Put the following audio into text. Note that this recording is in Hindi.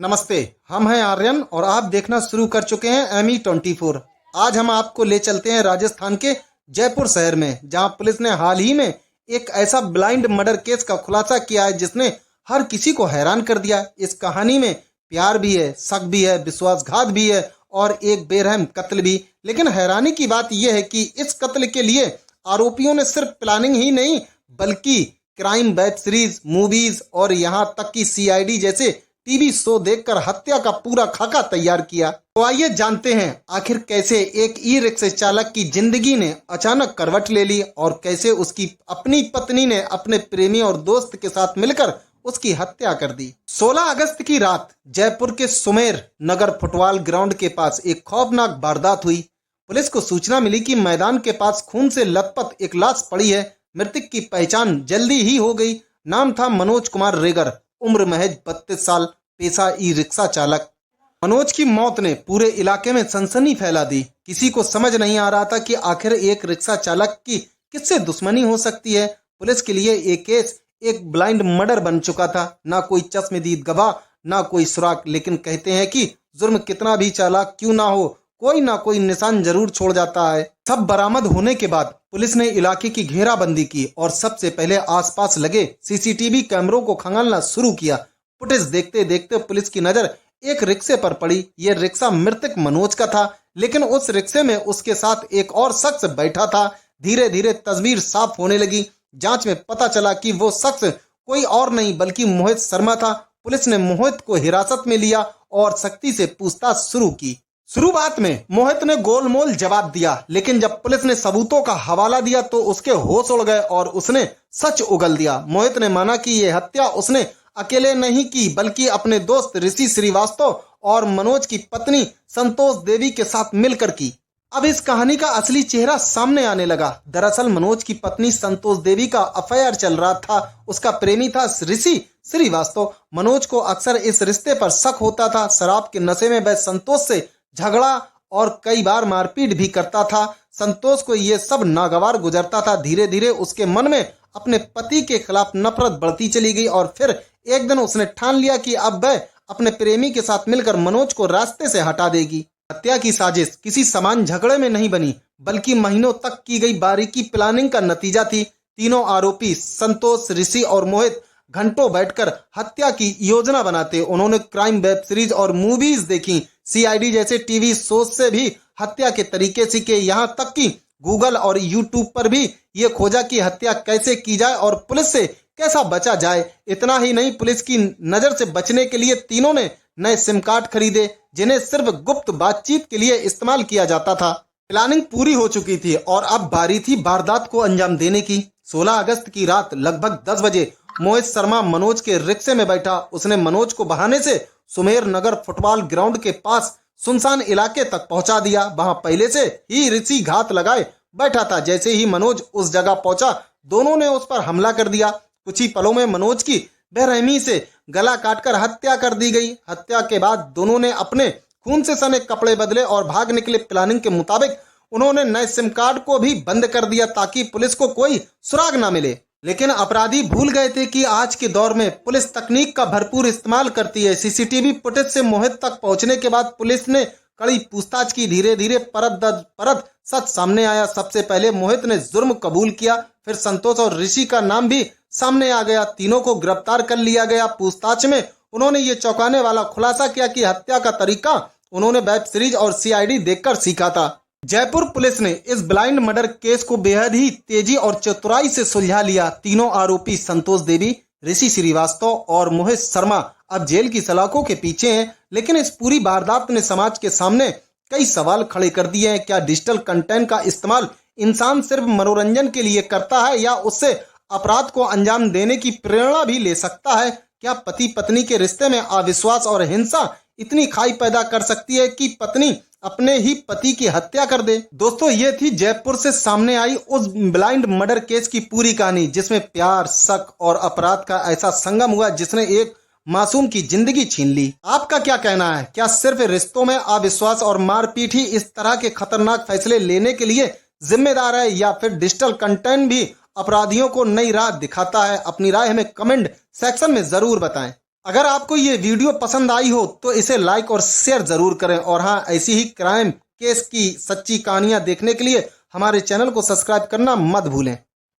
नमस्ते, हम हैं आर्यन और आप देखना शुरू कर चुके हैं ME24। आज हम आपको ले चलते हैं राजस्थान के जयपुर शहर में, जहां पुलिस ने हाल ही में एक ऐसा ब्लाइंड मर्डर केस का खुलासा किया है जिसने हर किसी को हैरान कर दिया। इस कहानी में प्यार भी है, शक भी है, विश्वासघात भी है और एक बेरहम कत्ल भी। लेकिन हैरानी की बात यह है कि इस कत्ल के लिए आरोपियों ने सिर्फ प्लानिंग ही नहीं बल्कि क्राइम वेब सीरीज, मूवीज और यहाँ तक कि CID जैसे टीवी शो देखकर हत्या का पूरा खाका तैयार किया। तो आइए जानते हैं आखिर कैसे एक ई-रिक्शा चालक की जिंदगी ने अचानक करवट ले ली और कैसे उसकी अपनी पत्नी ने अपने प्रेमी और दोस्त के साथ मिलकर उसकी हत्या कर दी। 16 अगस्त की रात जयपुर के सुमेर नगर फुटबॉल ग्राउंड के पास एक खौफनाक वारदात हुई। पुलिस को सूचना मिली कि मैदान के पास खून से लथपथ एक लाश पड़ी है। मृतक की पहचान जल्दी ही हो गई। नाम था मनोज कुमार रेगर, उम्र महज 32 साल, पेशा ई-रिक्शा चालक। मनोज की मौत ने पूरे इलाके में सनसनी फैला दी। किसी को समझ नहीं आ रहा था कि आखिर एक रिक्शा चालक की किससे दुश्मनी हो सकती है। पुलिस के लिए ये केस एक ब्लाइंड मर्डर बन चुका था। ना कोई चश्मदीद गवाह, ना कोई सुराग। लेकिन कहते हैं कि जुर्म कितना भी चालाक क्यों ना हो, कोई ना कोई निशान जरूर छोड़ जाता है। सब बरामद होने के बाद पुलिस ने इलाके की घेराबंदी की और सबसे पहले आसपास लगे CCTV कैमरों को खंगालना शुरू किया। फुटेज देखते देखते पुलिस की नजर एक रिक्शे पर पड़ी। यह रिक्शा मृतक मनोज का था, लेकिन उस रिक्शे में उसके साथ एक और शख्स बैठा था। धीरे धीरे तस्वीर साफ होने लगी। जांच में पता चला कि वो शख्स कोई और नहीं बल्कि मोहित शर्मा था। पुलिस ने मोहित को हिरासत में लिया और सख्ती से पूछताछ शुरू की। शुरुआत में मोहित ने गोलमोल जवाब दिया, लेकिन जब पुलिस ने सबूतों का हवाला दिया तो उसके होश उड़ गए और उसने सच उगल दिया। मोहित ने माना कि यह हत्या उसने अकेले नहीं की बल्कि अपने दोस्त ऋषि श्रीवास्तव और मनोज की पत्नी संतोष देवी के साथ मिलकर की। अब इस कहानी का असली चेहरा सामने आने लगा। दरअसल मनोज की पत्नी संतोष देवी का अफेयर चल रहा था। उसका प्रेमी था ऋषि श्रीवास्तव। मनोज को अक्सर इस रिश्ते पर शक होता था। शराब के नशे में वह संतोष से झगड़ा और कई बार मारपीट भी करता था। संतोष को यह सब नागवार गुजरता था। धीरे धीरे उसके मन में अपने पति के खिलाफ नफरत बढ़ती चली गई और फिर एक दिन उसने ठान लिया कि अब वह अपने प्रेमी के साथ मिलकर मनोज को रास्ते से हटा देगी। हत्या की साजिश किसी सामान्य झगड़े में नहीं बनी बल्कि महीनों तक की गई बारीकी प्लानिंग का नतीजा थी। तीनों आरोपी संतोष, ऋषि और मोहित घंटों बैठकर हत्या की योजना बनाते। उन्होंने क्राइम वेब सीरीज और मूवीज देखी, CID जैसे टीवी शो से भी हत्या के तरीके सीखे। यहाँ तक कि गूगल और YouTube पर भी ये खोजा कि हत्या कैसे की जाए और पुलिस से कैसा बचा जाए। इतना ही नहीं, पुलिस की नजर से बचने के लिए तीनों ने नए सिम कार्ड खरीदे जिन्हें सिर्फ गुप्त बातचीत के लिए इस्तेमाल किया जाता था। प्लानिंग पूरी हो चुकी थी और अब बारी थी वारदात को अंजाम देने की। 16 अगस्त की रात लगभग 10 बजे मोहित शर्मा मनोज के रिक्शे में बैठा। उसने मनोज को बहाने से सुमेर नगर फुटबॉल ग्राउंड के पास सुनसान इलाके तक पहुंचा दिया। वहां पहले से ही ऋषि घात लगाए बैठा था। जैसे ही मनोज उस जगह पहुंचा, दोनों ने उस पर हमला कर दिया। कुछ ही पलों में मनोज की बेरहमी से गला काटकर हत्या कर दी गई। हत्या के बाद दोनों ने अपने खून से सने कपड़े बदले और भाग निकले। प्लानिंग के मुताबिक उन्होंने नए सिम कार्ड को भी बंद कर दिया ताकि पुलिस को कोई सुराग ना मिले। लेकिन अपराधी भूल गए थे कि आज के दौर में पुलिस तकनीक का भरपूर इस्तेमाल करती है। CCTV फुटेज से मोहित तक पहुंचने के बाद पुलिस ने कड़ी पूछताछ की। धीरे धीरे परत दर परत सच सामने आया। सबसे पहले मोहित ने जुर्म कबूल किया, फिर संतोष और ऋषि का नाम भी सामने आ गया। तीनों को गिरफ्तार कर लिया गया। पूछताछ में उन्होंने ये चौंकाने वाला खुलासा किया कि हत्या का तरीका उन्होंने वेब सीरीज और CID देखकर सीखा था। जयपुर पुलिस ने इस ब्लाइंड मर्डर केस को बेहद ही तेजी और चतुराई से सुलझा लिया। तीनों आरोपी संतोष देवी, ऋषि श्रीवास्तव और मोहित शर्मा अब जेल की सलाखों के पीछे हैं। लेकिन इस पूरी वारदात ने समाज के सामने कई सवाल खड़े कर दिए हैं। क्या डिजिटल कंटेंट का इस्तेमाल इंसान सिर्फ मनोरंजन के लिए करता है या उससे अपराध को अंजाम देने की प्रेरणा भी ले सकता है? क्या पति पत्नी के रिश्ते में अविश्वास और हिंसा इतनी खाई पैदा कर सकती है कि पत्नी अपने ही पति की हत्या कर दे? दोस्तों, ये थी जयपुर से सामने आई उस ब्लाइंड मर्डर केस की पूरी कहानी, जिसमें प्यार, शक और अपराध का ऐसा संगम हुआ जिसने एक मासूम की जिंदगी छीन ली। आपका क्या कहना है? क्या सिर्फ रिश्तों में अविश्वास और मारपीट ही इस तरह के खतरनाक फैसले लेने के लिए जिम्मेदार है या फिर डिजिटल कंटेंट भी अपराधियों को नई राह दिखाता है? अपनी राय हमें कमेंट सेक्शन में जरूर बताएं। अगर आपको ये वीडियो पसंद आई हो तो इसे लाइक और शेयर जरूर करें, और हाँ, ऐसी ही क्राइम केस की सच्ची कहानियां देखने के लिए हमारे चैनल को सब्सक्राइब करना मत भूलें।